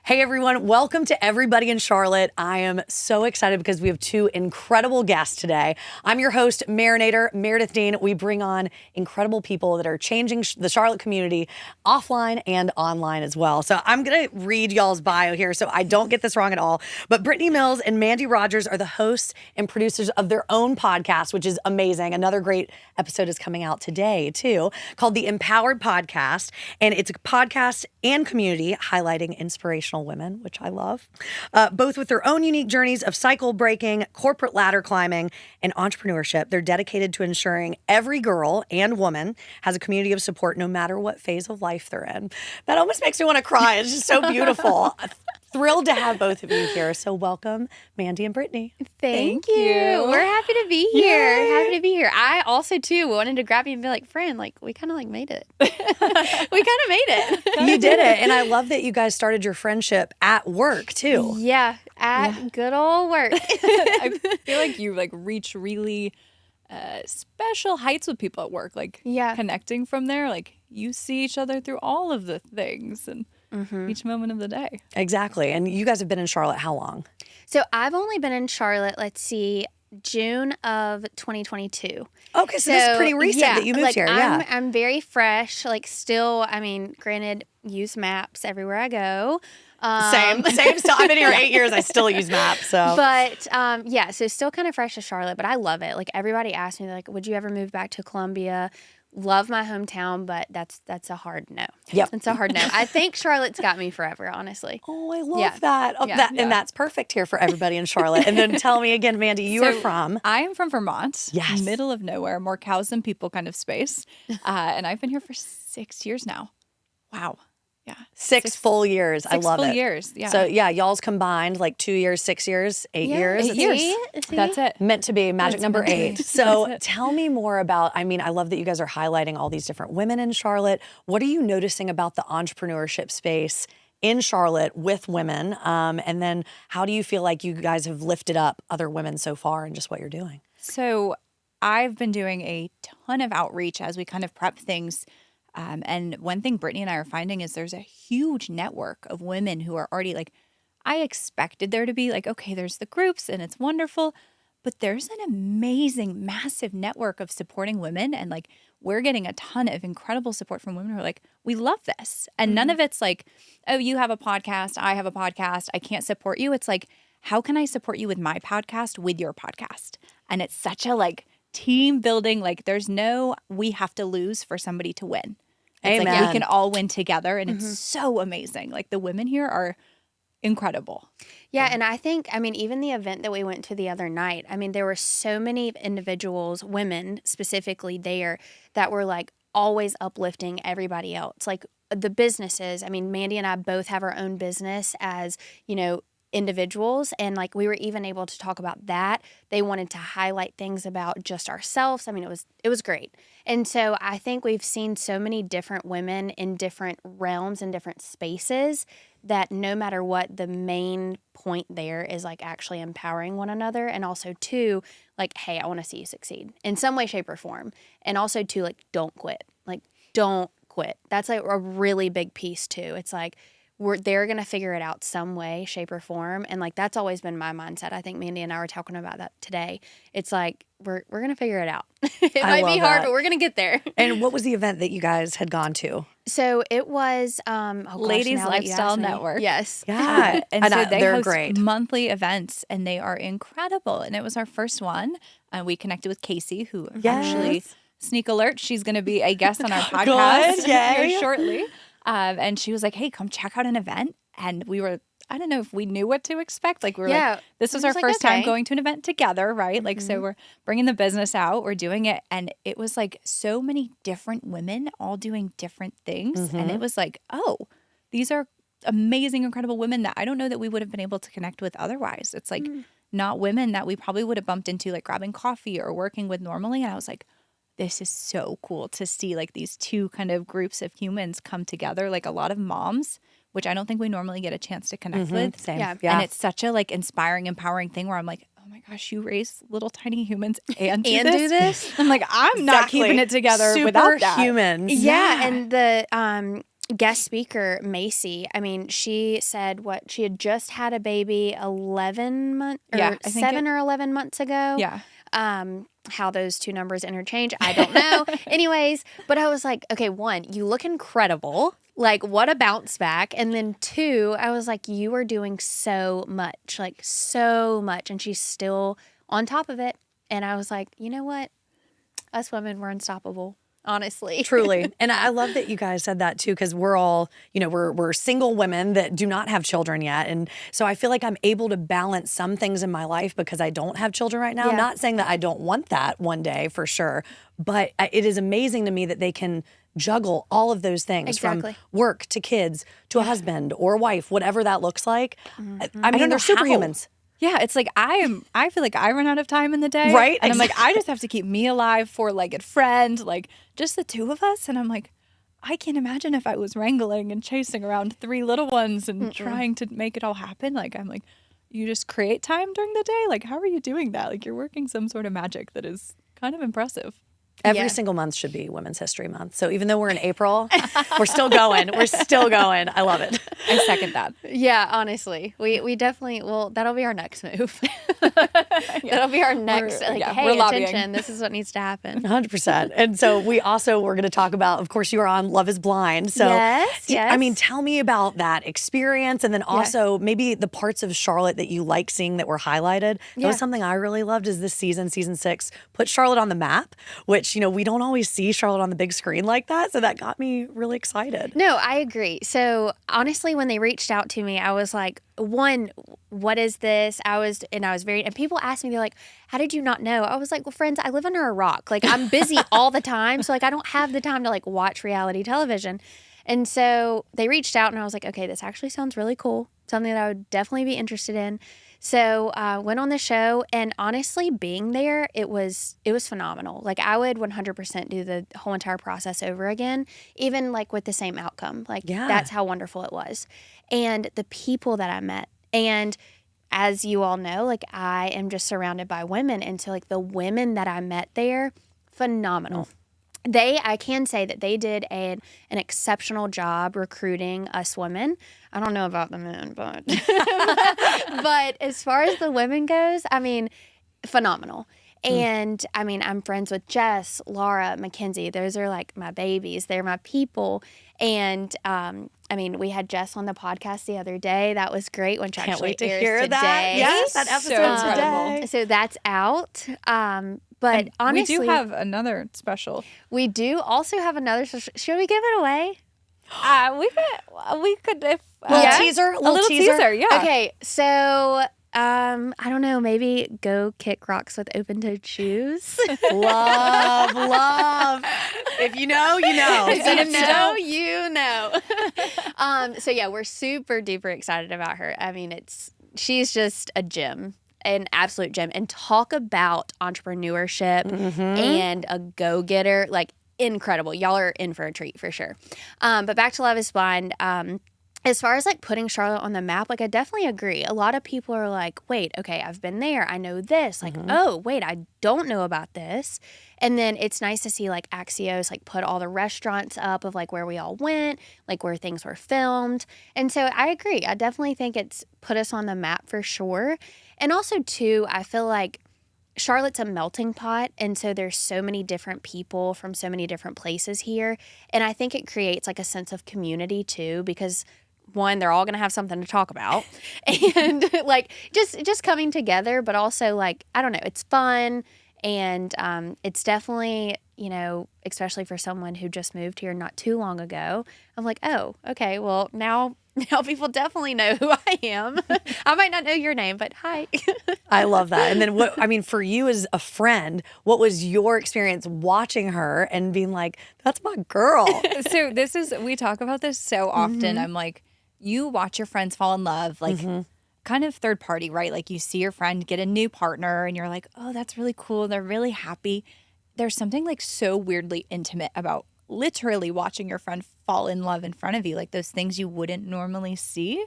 Hey everyone, welcome to Everybody in Charlotte. I am so excited because we have two incredible guests today. I'm your host, Marinator, Meredith Dean. We bring on incredible people that are changing the Charlotte community offline and online as well. So I'm going to read y'all's bio here so I don't get this wrong at all. But Brittany Mills and Mandy Rogers are the hosts and producers of their own podcast, which is amazing. Another great episode is coming out today too, called the MPowered Podcast. And it's a podcast and community highlighting inspirational women, which I love, both with their own unique journeys of cycle breaking, corporate ladder climbing, and entrepreneurship. They're dedicated to ensuring every girl and woman has a community of support no matter what phase of life they're in. That almost makes me want to cry. It's just so beautiful. Thrilled to have both of you here. So welcome, Mandy and Brittany. Thank you. We're happy to be here. Yay. Happy to be here. I also, too, wanted to grab you and be like, friend, like, we kind of like made it. We kind of made it. You did it. And I love that you guys started your friendship at work, too. Yeah, at good old work. I feel like you like reach really special heights with people at work. Like connecting from there, like you see each other through all of the things and each moment of the day. Exactly. And you guys have been in Charlotte how long? So I've only been in Charlotte, let's see, June of 2022. Okay, so this is pretty recent that you moved here. I'm very fresh. Like still, I mean, granted, use maps everywhere I go. Same still. I've been here 8 years. I still use maps. So, but so still kind of fresh to Charlotte, but I love it. Like everybody asks me, like, would you ever move back to Columbia? Love my hometown, but that's a hard no. Yep. It's a hard no. I think Charlotte's got me forever, honestly. Oh, I love that. And that's perfect here for everybody in Charlotte. And then tell me again, Mandy, you are from? I am from Vermont. Yes. Middle of nowhere, more cows than people kind of space. And I've been here for 6 years now. Wow. Yeah. Six full years. I love it. 6 full years. Yeah. So yeah, y'all's combined like 2 years, 6 years, 8 years. 8 years. See? That's it. Meant to be magic number 8. So tell me more about, I mean, I love that you guys are highlighting all these different women in Charlotte. What are you noticing about the entrepreneurship space in Charlotte with women? And then how do you feel like you guys have lifted up other women so far and just what you're doing? So I've been doing a ton of outreach as we kind of prep things. And one thing Brittany and I are finding is there's a huge network of women who are already like, I expected there to be like, okay, there's the groups and it's wonderful, but there's an amazing, massive network of supporting women. And like, we're getting a ton of incredible support from women who are like, we love this. And none of it's like, oh, you have a podcast, I have a podcast, I can't support you. It's like, how can I support you with my podcast, with your podcast? And it's such a like team building, like there's no, we have to lose for somebody to win. It's Amen. like we can all win together, and it's so amazing. Like the women here are incredible. Yeah, and I think, I mean, even the event that we went to the other night, I mean, there were so many individuals, women specifically there, that were like always uplifting everybody else. Like the businesses, I mean, Mandy and I both have our own business as, you know, individuals, and like we were even able to talk about that. They wanted to highlight things about just ourselves. I mean, it was great. And so I think we've seen so many different women in different realms and different spaces that no matter what, the main point there is like actually empowering one another, and also too, like, hey, I want to see you succeed in some way, shape, or form. And also too, like, don't quit. Like, don't quit. That's like a really big piece too. It's like, they're going to figure it out some way, shape, or form. And like, that's always been my mindset. I think Mandy and I were talking about that today. It's like, we're going to figure it out. It might be hard, but we're going to get there. And what was the event that you guys had gone to? So it was Ladies Lifestyle Network. Yes. Yeah. And so they host great. monthly events, and they are incredible. And it was our first one. We connected with Casey, who actually, sneak alert, she's going to be a guest on our podcast here shortly. And she was like, hey, come check out an event. And we were, I don't know if we knew what to expect. Like, we were like, this was our first time going to an event together, right? Like, so we're bringing the business out, we're doing it. And it was like so many different women all doing different things. And it was like, oh, these are amazing, incredible women that I don't know that we would have been able to connect with otherwise. It's like not women that we probably would have bumped into like grabbing coffee or working with normally. And I was like, this is so cool to see like these two kind of groups of humans come together, like a lot of moms, which I don't think we normally get a chance to connect with. Same. Yeah. And it's such a like inspiring, empowering thing where I'm like, oh my gosh, you raise little tiny humans and do this? I'm like, I'm not keeping it together without that. Humans. Yeah. And the guest speaker, Macy, I mean, she said she had just had a baby 11 months or 7 or 11 months ago. Yeah. How those two numbers interchange, I don't know. Anyways, but I was like, okay, one, you look incredible. Like, what a bounce back. And then two, I was like, you are doing so much, like so much. And she's still on top of it. And I was like, you know what? Us women, we're unstoppable. Honestly. Truly. And I love that you guys said that too, because we're all, we're single women that do not have children yet. And so I feel like I'm able to balance some things in my life because I don't have children right now. Yeah. Not saying that I don't want that one day for sure, but it is amazing to me that they can juggle all of those things from work to kids to a husband or a wife, whatever that looks like. I mean, they're superhumans. Yeah, it's like I feel like I run out of time in the day. Right? And I'm like, I just have to keep me alive, four-legged friend, like just the two of us. And I'm like, I can't imagine if I was wrangling and chasing around 3 little ones and trying to make it all happen. Like, I'm like, you just create time during the day? Like, how are you doing that? Like, you're working some sort of magic that is kind of impressive. Every single month should be Women's History Month. So even though we're in April, we're still going. We're still going. I love it. I second that. Yeah, honestly. We definitely, that'll be our next move. That'll be our next, hey, attention, this is what needs to happen. 100%. And so we're going to talk about, of course, you are on Love is Blind. So, yes. I mean, tell me about that experience and then also maybe the parts of Charlotte that you like seeing that were highlighted. That was something I really loved is this season 6, put Charlotte on the map, which, we don't always see Charlotte on the big screen like that. So that got me really excited. No, I agree. So honestly, when they reached out to me, I was like, one, what is this? And people asked me, they're like, how did you not know? I was like, well, friends, I live under a rock. Like, I'm busy all the time. So like, I don't have the time to like watch reality television. And so they reached out and I was like, okay, this actually sounds really cool. Something that I would definitely be interested in. So went on the show, and honestly, being there, it was phenomenal. Like, I would 100% do the whole entire process over again, even like with the same outcome. Like, that's how wonderful it was. And the people that I met, and as you all know, like, I am just surrounded by women, and so like the women that I met there, phenomenal. I can say that they did an exceptional job recruiting us women. I don't know about the men, but but as far as the women goes, I mean, phenomenal. And I mean, I'm friends with Jess, Laura, Mackenzie. Those are like my babies. They're my people. And I mean, we had Jess on the podcast the other day. That was great. When Can't wait to airs hear today. that. Yes, that episode today. So that's out. But honestly, we do have another special. We do also have another special. Should we give it away? We could if teaser, a little teaser. Yeah. Okay, so I don't know. Maybe go kick rocks with open-toed shoes. love. If you know, you know. If you know. So yeah, we're super duper excited about her. I mean, she's just a gem. An absolute gem. And talk about entrepreneurship and a go-getter, like, incredible. Y'all are in for a treat for sure. But back to Love is Blind. As far as like putting Charlotte on the map, like, I definitely agree. A lot of people are like, wait, okay, I've been there. I know this. Like, oh, wait, I don't know about this. And then it's nice to see like Axios like put all the restaurants up of like where we all went, like where things were filmed. And so I agree. I definitely think it's put us on the map for sure. And also too, I feel like Charlotte's a melting pot, and so there's so many different people from so many different places here. And I think it creates like a sense of community too, because one, they're all going to have something to talk about and like just coming together, but also like, I don't know, it's fun. And it's definitely, especially for someone who just moved here not too long ago, I'm like, oh, okay, well, now people definitely know who I am. I might not know your name, but hi. I love that. And then for you as a friend, what was your experience watching her and being like, that's my girl? So we talk about this so often. I'm like, you watch your friends fall in love, like kind of third party, right? Like you see your friend get a new partner and you're like, oh, that's really cool. They're really happy. There's something like so weirdly intimate about literally watching your friend fall in love in front of you, like those things you wouldn't normally see.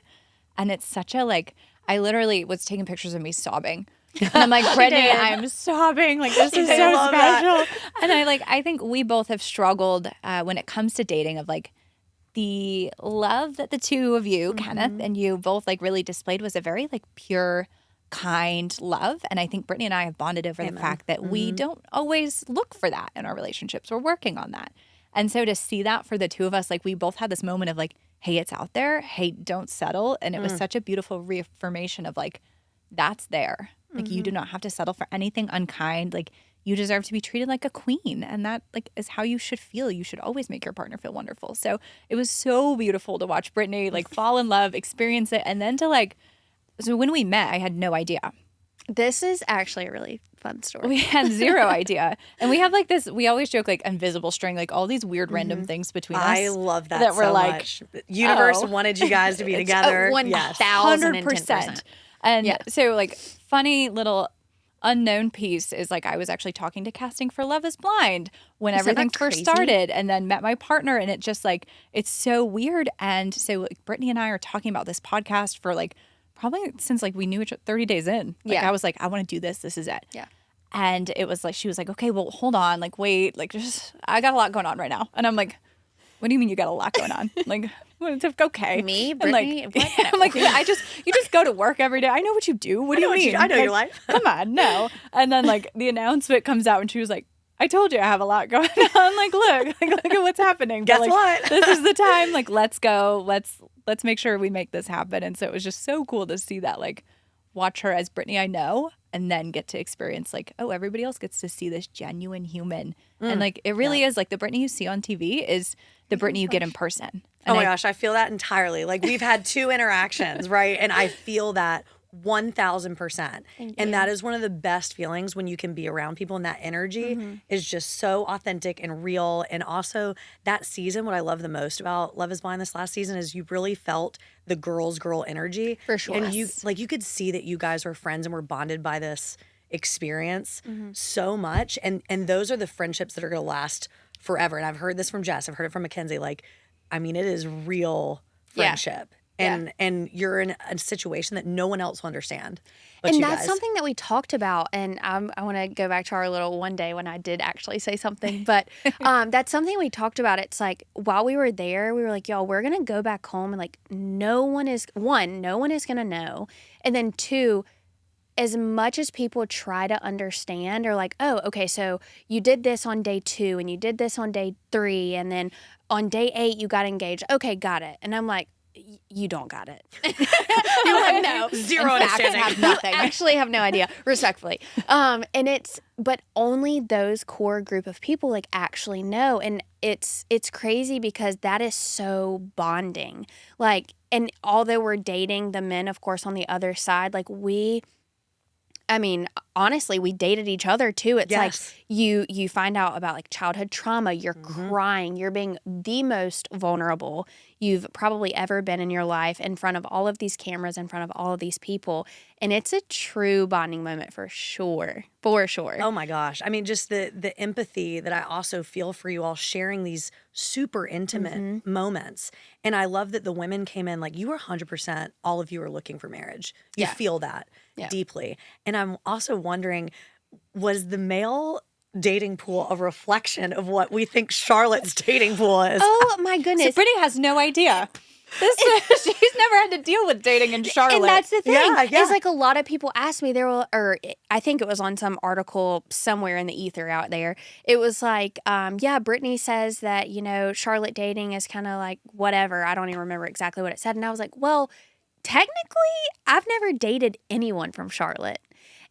And it's such a like, I literally was taking pictures of me sobbing. And I'm like, Brittany, I'm sobbing. Like, this is so special. And I think we both have struggled when it comes to dating of like, the love that the two of you, Kenneth, and you both like really displayed was a very like pure, kind love. And I think Brittany and I have bonded over the fact that we don't always look for that in our relationships. We're working on that. And so to see that for the two of us, like we both had this moment of like, hey, it's out there. Hey, don't settle. And it was such a beautiful reaffirmation of like, that's there. Like you do not have to settle for anything unkind. Like you deserve to be treated like a queen. And that like is how you should feel. You should always make your partner feel wonderful. So it was so beautiful to watch Brittany like fall in love, experience it. And then to like, so when we met, I had no idea. This is actually a really fun story. We had zero idea. And we have like this, we always joke like invisible string, like all these weird random things between us. I love that that so we're like, much. Universe wanted you guys to be together. 1,010%. And so like funny little unknown piece is like I was actually talking to casting for Love is Blind when everything first started, and then met my partner, and it just like it's so weird. And so like Brittany and I are talking about this podcast for like probably since like we knew each other 30 days in. Like I was like, I want to do this. This is it. Yeah. And it was like she was like, okay, well hold on, like wait, like just I got a lot going on right now. And I'm like, what do you mean you got a lot going on? Like, okay. Me, Brittany, like, I'm like, you just go to work every day. I know what you do. What do you mean? I know like, your life. Come on, no. And then like the announcement comes out and she was like, I told you I have a lot going on. Like, look at what's happening. Guess but, like, what? This is the time. Like, let's go. Let's make sure we make this happen. And so it was just so cool to see that, like, watch her as Brittany I know, and then get to experience like, oh, everybody else gets to see this genuine human. And like, it really is like the Brittany you see on TV is the Brittany you get in person. And oh my gosh, I feel that entirely. Like we've had 2 interactions, right? And I feel that 1,000%. And that is one of the best feelings when you can be around people, and that energy is just so authentic and real. And also that season, what I love the most about Love is Blind this last season is you really felt the girl energy. For sure. And you could see that you guys were friends and were bonded by this experience so much. And those are the friendships that are going to last forever. And I've heard this from Jess. I've heard it from Mackenzie. Like, I mean, it is real friendship. And you're in a situation that no one else will understand. But and you that's guys. something that we talked about. And I want to go back to our little one day when I did actually say something. But that's something we talked about. It's like while we were there, we were like, y'all, we're going to go back home. And like no one is going to know. And then 2, as much as people try to understand or like, oh, okay, so you did this on day 2 and you did this on day 3. And then on day 8, you got engaged. Okay, got it. And I'm like, you don't got it. You have no zero understanding. Have nothing. Actually have no idea, respectfully. But only those core group of people like actually know. And it's crazy because that is so bonding. Like, and although we're dating the men, of course, on the other side, like honestly, we dated each other too. It's like you find out about like childhood trauma, you're crying, you're being the most vulnerable you've probably ever been in your life in front of all of these cameras, in front of all of these people. And it's a true bonding moment for sure. For sure. Oh my gosh. I mean, just the empathy that I also feel for you all sharing these super intimate moments. And I love that the women came in like you were 100%, all of you are looking for marriage. You feel that deeply. And I'm also wondering, was the male dating pool a reflection of what we think Charlotte's dating pool is? Oh my goodness. So Brittany has no idea. She's never had to deal with dating in Charlotte. And that's the thing. Yeah. It's like a lot of people ask me, I think it was on some article somewhere in the ether out there. It was like, Brittany says that, Charlotte dating is kind of like whatever. I don't even remember exactly what it said. And I was like, well, technically, I've never dated anyone from Charlotte.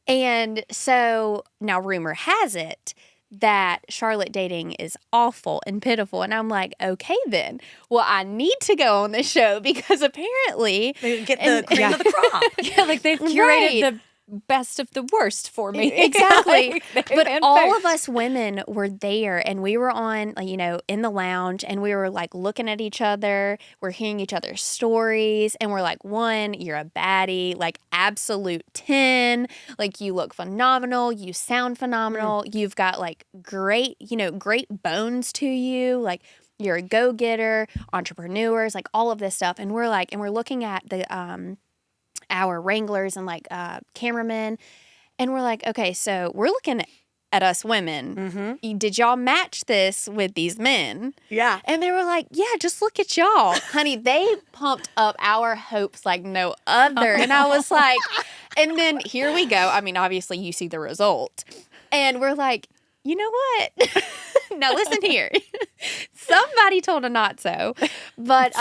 And so now rumor has it that Charlotte dating is awful and pitiful. And I'm like, okay, then. Well, I need to go on this show because apparently They get the cream of the crop. Yeah, like they've curated the best of the worst for me. Exactly. Like, but all of us women were there and we were on, in the lounge and we were like looking at each other. We're hearing each other's stories and we're like, 1, you're a baddie, like absolute 10. Like you look phenomenal. You sound phenomenal. You've got like great bones to you. Like you're a go-getter, entrepreneurs, like all of this stuff. And we're looking at the, our wranglers and like cameramen, and we're like, okay, so we're looking at us women. Did y'all match this with these men? Yeah. And they were like, yeah, just look at y'all. Honey, they pumped up our hopes like no other. And I was like, and then here we go. I mean, obviously you see the result. And we're like, you know what? Now listen here. Somebody told a not so. But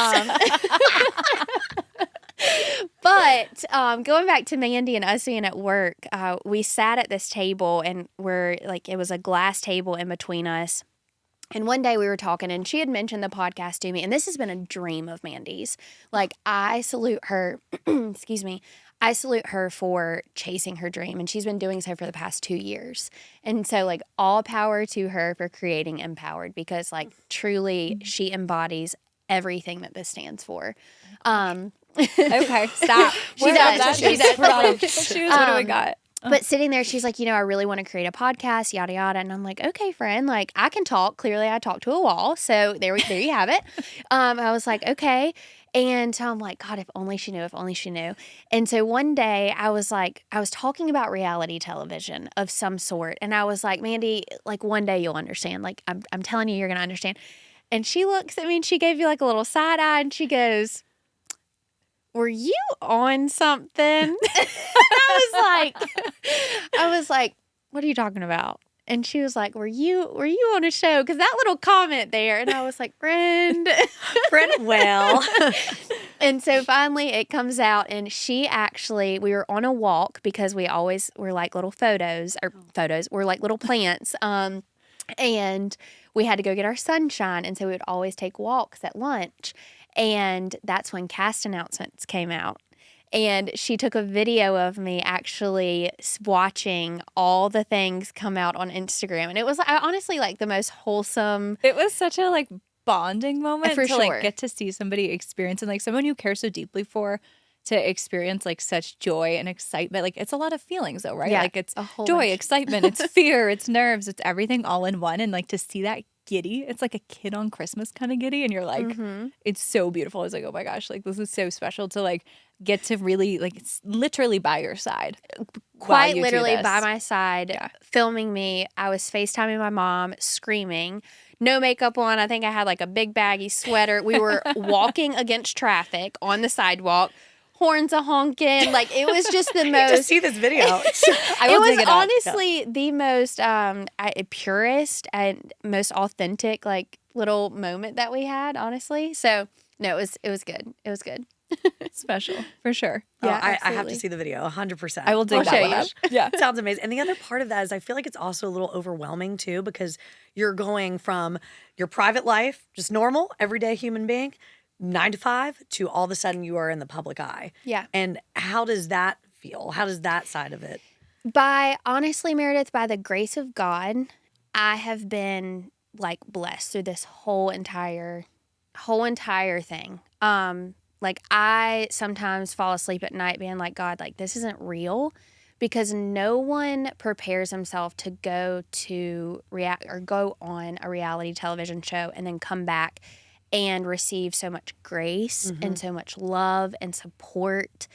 going back to Mandy and us being at work, we sat at this table and it was a glass table in between us. And one day we were talking and she had mentioned the podcast to me. And this has been a dream of Mandy's. Like, I salute her, excuse me. I salute her for chasing her dream, and she's been doing so for the past 2 years. And so, like, all power to her for creating MPowered, because, like, truly she embodies everything that this stands for. Okay, stop. She does. She does. What do we got? But sitting there, she's like, I really want to create a podcast, yada, yada. And I'm like, okay, friend, like, I can talk. Clearly, I talk to a wall. So there you have it. I was like, okay. And so I'm like, God, if only she knew, if only she knew. And so one day I was talking about reality television of some sort. And I was like, Mandy, like, one day you'll understand. Like, I'm telling you, you're going to understand. And she looks at me and she gave me like a little side eye and she goes, were you on something? I was like, what are you talking about? And she was like, were you on a show? Because that little comment there. And I was like, friend, well. And so finally it comes out, and we were on a walk because we're like little we're like little plants. And we had to go get our sunshine. And so we would always take walks at lunch. And that's when cast announcements came out. And she took a video of me actually watching all the things come out on Instagram. And it was honestly like the most wholesome. It was such a like bonding moment for to sure. like get to see somebody experience, and like someone you care so deeply for, to experience like such joy and excitement. Like, it's a lot of feelings though, right? Yeah, Like, it's a whole joy, bunch. excitement, it's fear, it's nerves, it's everything all in one. And like to see that giddy, it's like a kid on Christmas kind of giddy, and you're like, it's so beautiful. I was like, oh my gosh, like this is so special to like get to really like, it's literally by your side. Quite literally by my side, filming me. I was FaceTiming my mom, screaming, no makeup on. I think I had like a big baggy sweater. We were walking against traffic on the sidewalk. Horns a honking. Like, it was just the most. Just see this video. It was honestly the most purest and most authentic like little moment that we had. Honestly, so no, it was good. It was good. Special for sure. Yeah, I have to see the video 100%. I will dig that one up. Yeah, it sounds amazing. And the other part of that is I feel like it's also a little overwhelming too, because you're going from your private life, just normal, everyday human being, 9 to 5, to all of a sudden you are in the public eye. Yeah. And how does that feel? How does that side of it? Honestly, Meredith, by the grace of God, I have been like blessed through this whole entire thing. Like, I sometimes fall asleep at night being like, God, like, this isn't real, because no one prepares himself to go on a reality television show and then come back and receive so much grace and so much love and support,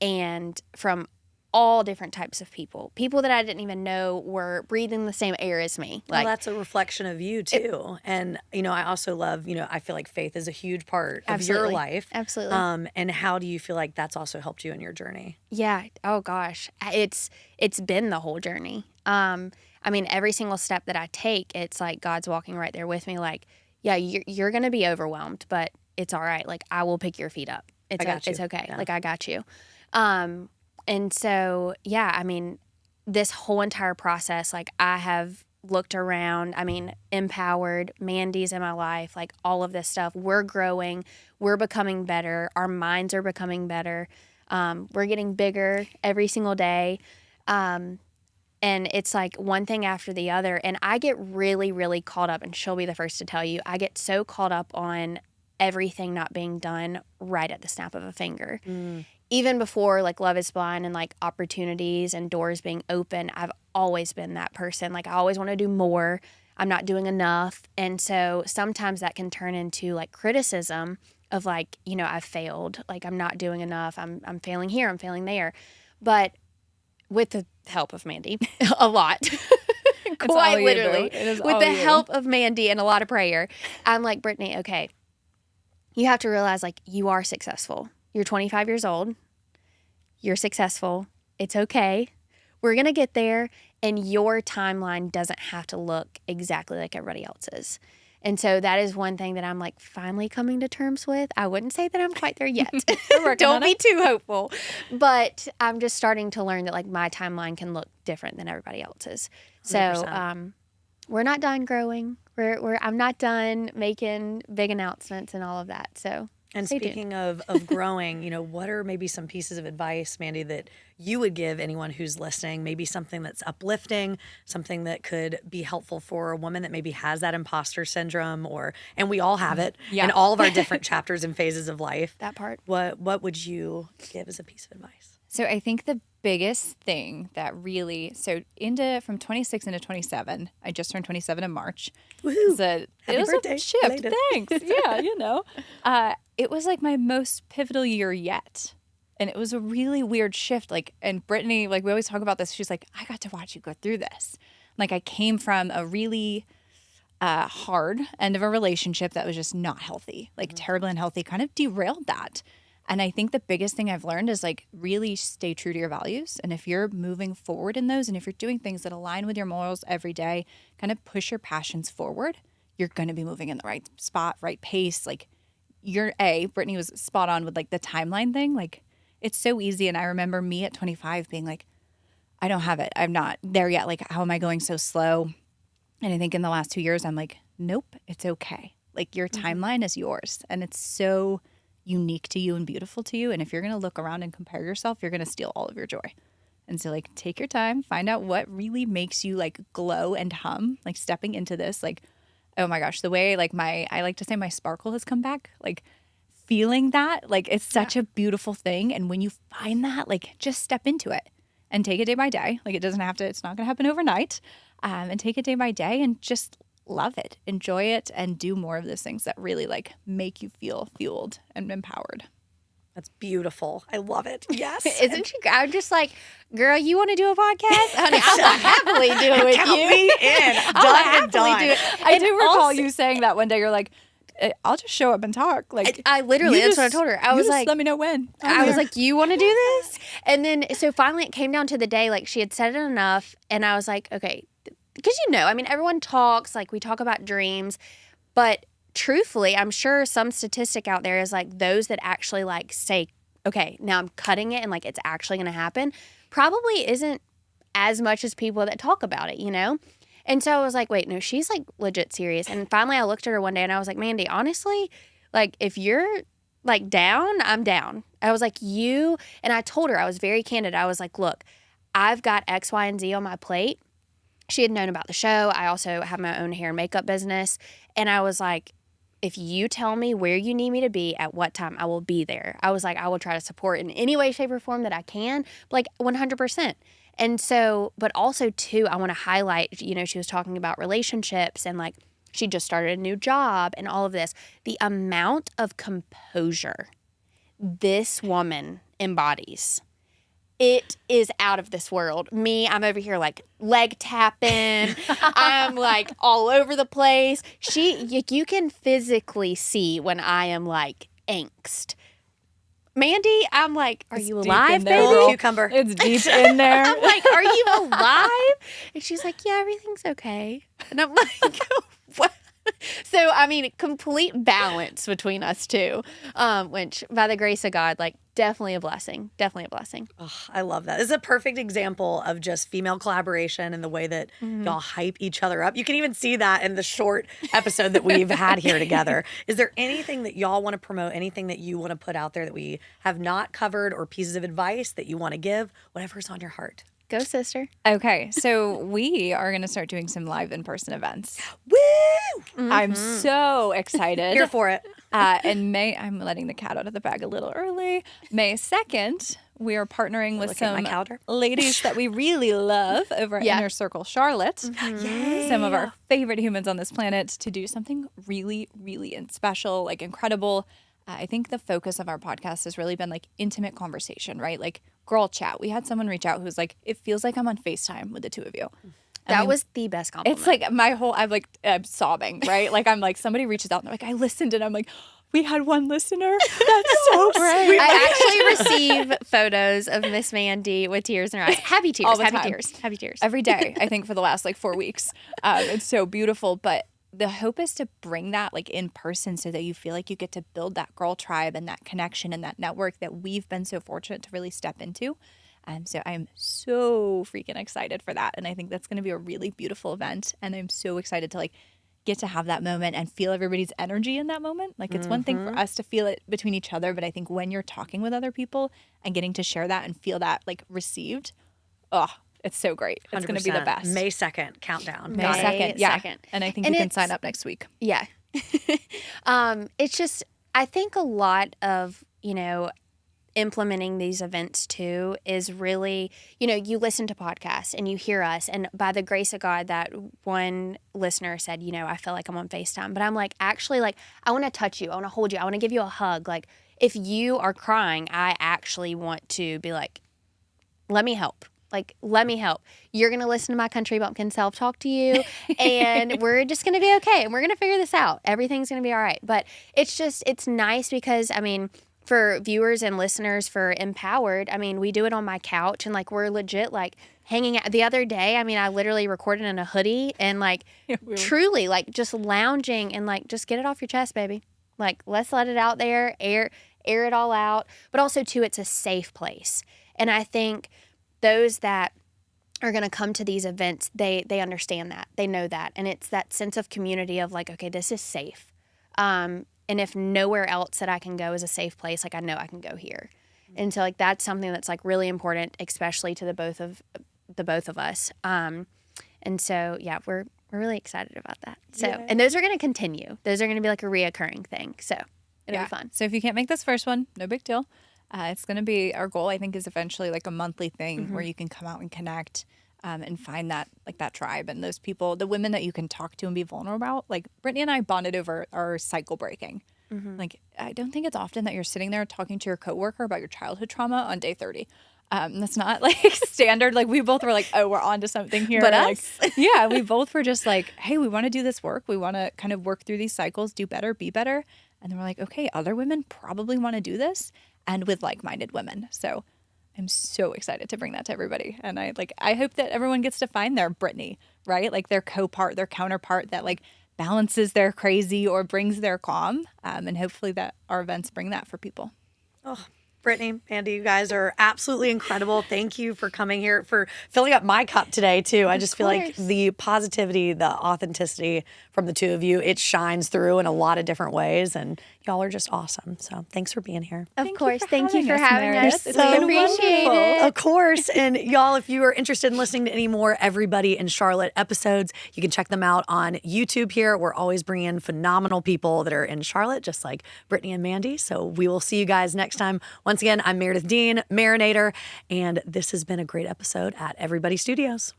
and from all different types of people that I didn't even know were breathing the same air as me. Like, well, that's a reflection of you too. And, I also love, I feel like faith is a huge part of your life. Absolutely. And how do you feel like that's also helped you in your journey? Yeah. Oh gosh. It's been the whole journey. I mean, every single step that I take, it's like God's walking right there with me. Like, yeah, you're going to be overwhelmed, but it's all right. Like, I will pick your feet up. It's okay. Yeah. Like, I got you. And so, yeah, I mean, this whole entire process, like, I have looked around. I mean, MPowered, Mandy's in my life, like, all of this stuff. We're growing. We're becoming better. Our minds are becoming better. We're getting bigger every single day. And it's like one thing after the other. And I get really, really caught up, and she'll be the first to tell you, I get so caught up on everything not being done right at the snap of a finger. Even before, like, Love is Blind and, like, opportunities and doors being open, I've always been that person. Like, I always want to do more. I'm not doing enough. And so sometimes that can turn into, like, criticism of, like, I've failed. Like, I'm not doing enough. I'm failing here. I'm failing there. But with the help of Mandy, a lot, quite literally, It is with all the you. help of Mandy and a lot of prayer. I'm like, Brittany, okay, you have to realize like you are successful. You're 25 years old. You're successful. It's okay. We're going to get there, and your timeline doesn't have to look exactly like everybody else's. And so that is one thing that I'm like finally coming to terms with. I wouldn't say that I'm quite there yet. Don't be too hopeful. But I'm just starting to learn that like my timeline can look different than everybody else's. So 100%. We're not done growing. I'm not done making big announcements and all of that. So And stay tuned. speaking of growing, what are maybe some pieces of advice, Mandy, that you would give anyone who's listening? Maybe something that's uplifting, something that could be helpful for a woman that maybe has that imposter syndrome, and we all have it in all of our different chapters and phases of life. That part. What would you give as a piece of advice? So I think the biggest thing that really, from 26 into 27, I just turned 27 in March. Woohoo! It Happy was birthday. a shift. Belated. Thanks. Yeah, it was like my most pivotal year yet. And it was a really weird shift. And Brittany, we always talk about this. She's like, I got to watch you go through this. I came from a really hard end of a relationship that was just not healthy, terribly unhealthy, kind of derailed that. And I think the biggest thing I've learned is really stay true to your values. And if you're moving forward in those, and if you're doing things that align with your morals every day, kind of push your passions forward, you're going to be moving in the right spot, right pace. Brittany was spot on with the timeline thing. It's so easy. And I remember me at 25 being like, I don't have it. I'm not there yet. How am I going so slow? And I think in the last 2 years, I'm like, nope, it's okay. Your timeline is yours. And it's so unique to you and beautiful to you. And if you're going to look around and compare yourself, you're going to steal all of your joy. And so take your time, find out what really makes you glow and hum, stepping into this, oh my gosh, the way I like to say my sparkle has come back, feeling that, it's such a beautiful thing. And when you find that, just step into it and take it day by day. It's not going to happen overnight. And take it day by day and just love it, enjoy it, and do more of those things that really make you feel fueled and empowered. That's beautiful. I love it. Yes. Isn't she? I'm just like, girl, you want to do a podcast? Honey, I'll happily do it with Count you. me in. Done and done. Do it. I And do recall also- you saying that one day. You're like, I'll just show up and talk. I literally, you that's what I just- told her. I you was just like, let me know when. I was like, you want to do this? And then, so finally it came down to the day, she had said it enough. And I was like, okay, because everyone talks, we talk about dreams, but truthfully, I'm sure some statistic out there is those that actually say, okay, now I'm cutting it and it's actually going to happen, probably isn't as much as people that talk about it, And so I was like, wait, no, she's legit serious. And finally I looked at her one day and I was like, Mandy, honestly, if you're down, I'm down. I was like, and I told her, I was very candid. I was like, look, I've got X, Y, and Z on my plate. She had known about the show. I also have my own hair and makeup business. And I was like, if you tell me where you need me to be at what time, I will be there. I was like, I will try to support in any way, shape, or form that I can, 100%. And so, but also too, I want to highlight, she was talking about relationships and she just started a new job and all of this. The amount of composure this woman embodies. It is out of this world. Me, I'm over here leg tapping. I'm all over the place. You can physically see when I am angst. Mandy, I'm like, are you alive, baby? Little cucumber. It's deep in there. I'm like, are you alive? And she's like, yeah, everything's okay. And I'm like, what? So, complete balance between us two, which by the grace of God, definitely a blessing. Definitely a blessing. Oh, I love that. It's a perfect example of just female collaboration and the way that y'all hype each other up. You can even see that in the short episode that we've had here together. Is there anything that y'all want to promote, anything that you want to put out there that we have not covered, or pieces of advice that you want to give? Whatever's on your heart. Go, sister. Okay, so we are going to start doing some live in-person events. Woo! I'm so excited. Here for it. In May, I'm letting the cat out of the bag a little early. May 2nd, we are partnering with Look at some my calendar. ladies that we really love over at Inner Circle Charlotte. Yay. Some of our favorite humans on this planet, to do something really, really special, incredible. I think the focus of our podcast has really been intimate conversation, right? Girl chat. We had someone reach out who was like, it feels like I'm on FaceTime with the two of you. That was the best compliment. It's like I'm sobbing, right? Like I'm like, somebody reaches out and they're like, I listened, and I'm like, we had one listener. That's so great. I actually receive photos of Miss Mandy with tears in her eyes. Happy tears, happy tears. Every day, I think, for the last like 4 weeks. It's so beautiful. But the hope is to bring that like in person so that you feel like you get to build that girl tribe and that connection and that network that we've been so fortunate to really step into. So I'm so freaking excited for that. And I think that's going to be a really beautiful event. And I'm so excited to like get to have that moment and feel everybody's energy in that moment. Like it's one thing for us to feel it between each other, but I think when you're talking with other people and getting to share that and feel that like received, it's so great. It's going to be the best. May 2nd, countdown. May 2nd, yeah. And I think you can sign up next week. Yeah. It's just, I think a lot of, implementing these events too is really, you listen to podcasts and you hear us, and by the grace of God, that one listener said, I feel like I'm on FaceTime, but I'm like, actually, like, I want to touch you, I want to hold you, I want to give you a hug. Like, if you are crying, I actually want to be like, let me help. Like, let me help. You're going to listen to my country bumpkin self talk to you, and we're just going to be okay, and we're going to figure this out. Everything's going to be all right. But it's nice because, for viewers and listeners for MPowered, we do it on my couch, and like we're legit like hanging out. The other day, I literally recorded in a hoodie and like truly like just lounging and like just get it off your chest, baby. Like, let's let it out there, air it all out. But also too, it's a safe place. And I think those that are going to come to these events, they understand that. They know that. And it's that sense of community of like, okay, this is safe. And if nowhere else that I can go is a safe place, like I know I can go here. And so like that's something that's like really important, especially to the both of us. And so yeah, we're really excited about that. So and those are going to continue. Those are going to be like a reoccurring thing. So it'll be fun. So if you can't make this first one, no big deal. It's going to be, our goal I think is eventually like a monthly thing where you can come out and connect. And find that tribe and those people, the women that you can talk to and be vulnerable about. Like Brittany and I bonded over our cycle breaking. Like, I don't think it's often that you're sitting there talking to your coworker about your childhood trauma on day 30. That's not like standard. Like we both were like, oh, we're on to something here. But like, us? Yeah, we both were just like, hey, we want to do this work. We want to kind of work through these cycles, do better, be better. And then we're like, okay, other women probably want to do this, and with like-minded women. So I'm so excited to bring that to everybody. And I hope that everyone gets to find their Brittany, right? Like their their counterpart that like balances their crazy or brings their calm. And hopefully that our events bring that for people. Oh, Brittany, Mandy, you guys are absolutely incredible. Thank you for coming here, for filling up my cup today too. I just feel like the positivity, the authenticity from the two of you, it shines through in a lot of different ways, and y'all are just awesome. So thanks for being here. Of course. Thank you for having us. So We appreciate it. Of course. And y'all, if you are interested in listening to any more Everybody in Charlotte episodes, you can check them out on YouTube here. We're always bringing in phenomenal people that are in Charlotte, just like Brittany and Mandy. So we will see you guys next time. Once again, I'm Meredith Dean, Marinator, and this has been a great episode at Everybody Studios.